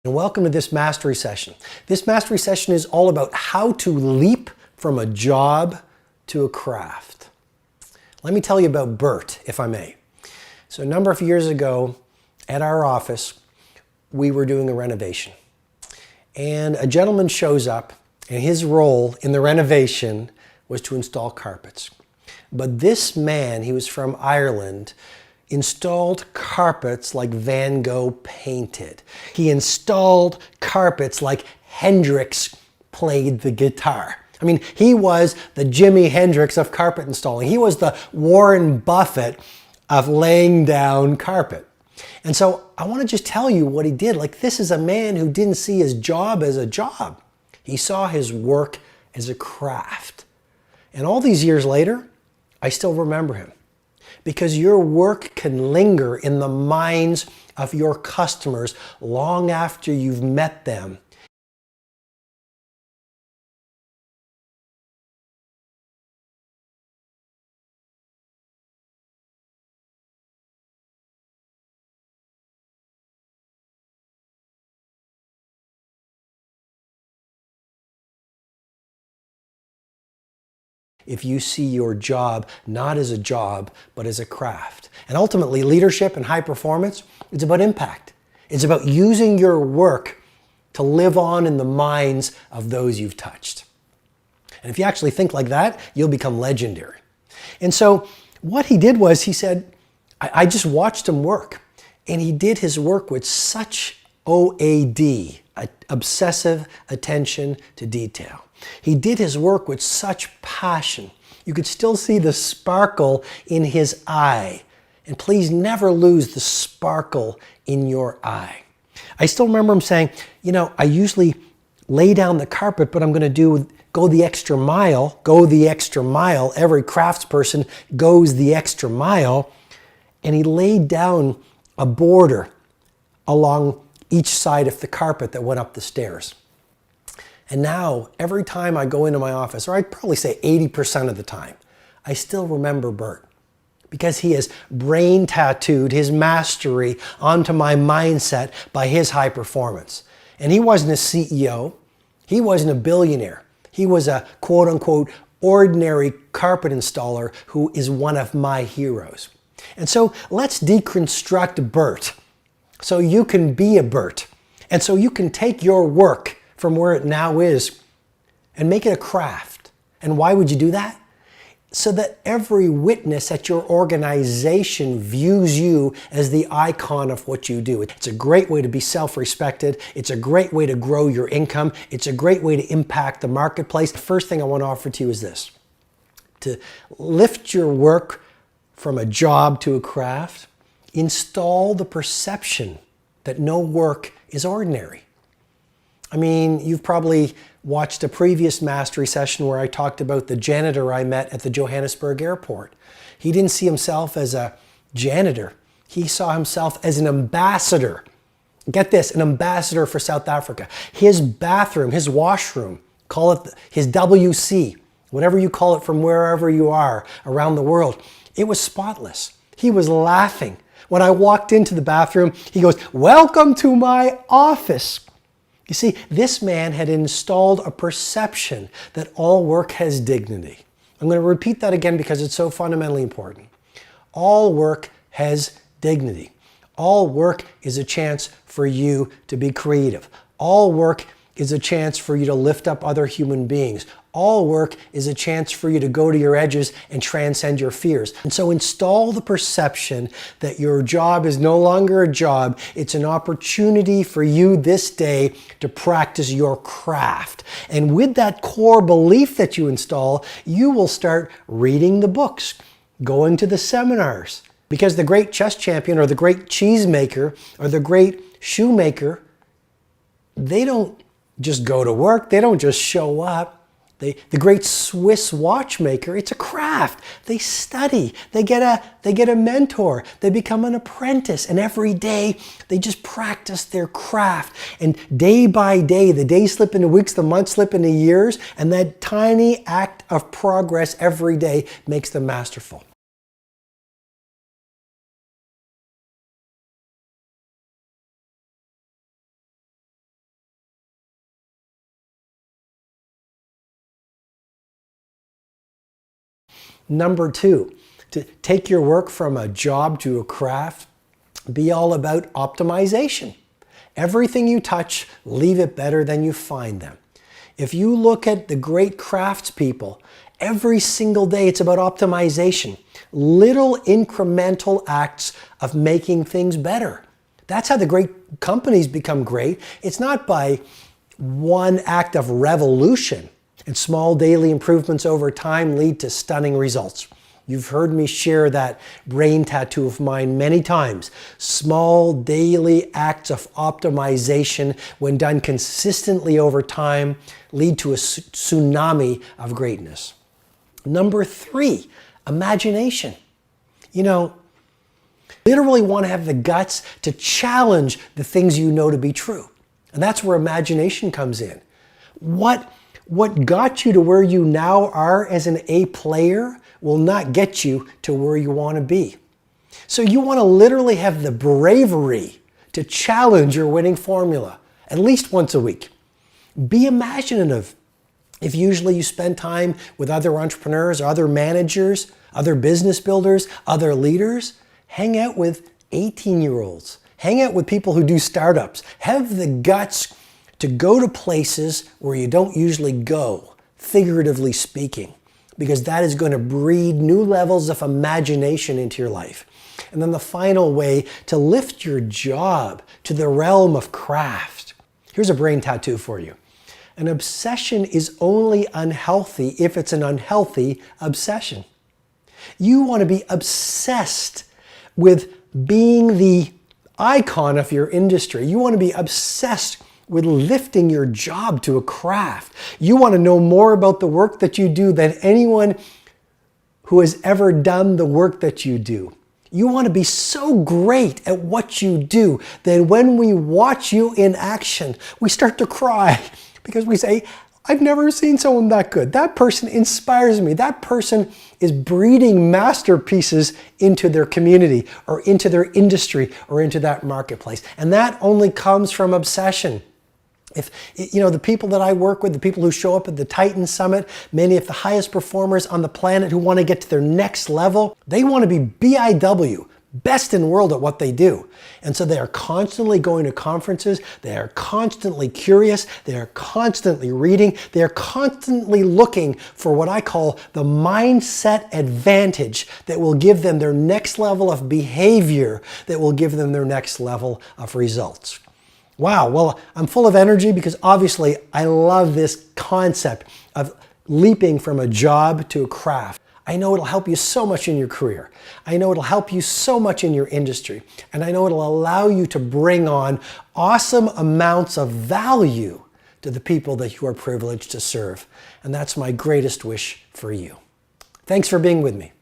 And welcome to this mastery session. This mastery session is all about how to leap from a job to a craft. Let me tell you about Bert, if I may. So a number of years ago at our office, we were doing a renovation. And a gentleman shows up, and his role in the renovation was to install carpets. But this man, he was from Ireland, installed carpets like Van Gogh painted. He installed carpets like Hendrix played the guitar. I mean, he was the Jimi Hendrix of carpet installing. He was the Warren Buffett of laying down carpet. And so I want to just tell you what he did. Like, this is a man who didn't see his job as a job. He saw his work as a craft. And all these years later, I still remember him. Because your work can linger in the minds of your customers long after you've met them. If you see your job not as a job, but as a craft. And ultimately, leadership and high performance, it's about impact. It's about using your work to live on in the minds of those you've touched. And if you actually think like that, you'll become legendary. And so what he did was he said, I just watched him work. And he did his work with such OAD, obsessive attention to detail. He did his work with such passion. You could still see the sparkle in his eye. And please never lose the sparkle in your eye. I still remember him saying, you know, I usually lay down the carpet, but I'm going to go the extra mile, Every craftsperson goes the extra mile. And he laid down a border along each side of the carpet that went up the stairs. And now, every time I go into my office, or I'd probably say 80% of the time, I still remember Bert. Because he has brain tattooed his mastery onto my mindset by his high performance. And he wasn't a CEO. He wasn't a billionaire. He was a quote unquote ordinary carpet installer who is one of my heroes. And so let's deconstruct Bert so you can be a Bert. And so you can take your work from where it now is and make it a craft. And why would you do that? So that every witness at your organization views you as the icon of what you do. It's a great way to be self-respected. It's a great way to grow your income. It's a great way to impact the marketplace. The first thing I want to offer to you is this: to lift your work from a job to a craft. Install the perception that no work is ordinary. I mean, you've probably watched a previous mastery session where I talked about the janitor I met at the Johannesburg airport. He didn't see himself as a janitor. He saw himself as an ambassador. Get this, an ambassador for South Africa. His bathroom, his washroom, call it his WC, whatever you call it from wherever you are around the world, it was spotless. He was laughing. When I walked into the bathroom, he goes, "Welcome to my office." You see, this man had installed a perception that all work has dignity. I'm going to repeat that again because it's so fundamentally important. All work has dignity. All work is a chance for you to be creative. All work is a chance for you to lift up other human beings. All work is a chance for you to go to your edges and transcend your fears. And so install the perception that your job is no longer a job. It's an opportunity for you this day to practice your craft. And with that core belief that you install, you will start reading the books, going to the seminars. Because the great chess champion or the great cheese maker or the great shoemaker, they don't just go to work. They don't just show up. The great Swiss watchmaker, it's a craft. They study, they get a mentor, they become an apprentice, and every day they just practice their craft. And day by day, the days slip into weeks, the months slip into years, and that tiny act of progress every day makes them masterful. Number two, to take your work from a job to a craft, be all about optimization. Everything you touch, leave it better than you find them. If you look at the great craftspeople, every single day it's about optimization. Little incremental acts of making things better. That's how the great companies become great. It's not by one act of revolution, and small daily improvements over time lead to stunning results. You've heard me share that brain tattoo of mine many times. Small daily acts of optimization, when done consistently over time, lead to a tsunami of greatness. Number three, imagination. You know, literally want to have the guts to challenge the things you know to be true. And that's where imagination comes in. What got you to where you now are as an A player will not get you to where you want to be. So you want to literally have the bravery to challenge your winning formula at least once a week. Be imaginative. If usually you spend time with other entrepreneurs, other managers, other business builders, other leaders, hang out with 18-year-olds. Hang out with people who do startups. Have the guts to go to places where you don't usually go, figuratively speaking, because that is going to breed new levels of imagination into your life. And then the final way to lift your job to the realm of craft. Here's a brain tattoo for you. An obsession is only unhealthy if it's an unhealthy obsession. You want to be obsessed with being the icon of your industry. You want to be obsessed with lifting your job to a craft. You want to know more about the work that you do than anyone who has ever done the work that you do. You want to be so great at what you do that when we watch you in action, we start to cry because we say, I've never seen someone that good. That person inspires me. That person is breeding masterpieces into their community or into their industry or into that marketplace. And that only comes from obsession. If, you know, the people that I work with, the people who show up at the Titan Summit, many of the highest performers on the planet who want to get to their next level, they want to be BIW, best in the world at what they do. And so they are constantly going to conferences, they are constantly curious, they are constantly reading, they are constantly looking for what I call the mindset advantage that will give them their next level of behavior, that will give them their next level of results. Wow, well, I'm full of energy because obviously I love this concept of leaping from a job to a craft. I know it'll help you so much in your career. I know it'll help you so much in your industry. And I know it'll allow you to bring on awesome amounts of value to the people that you are privileged to serve. And that's my greatest wish for you. Thanks for being with me.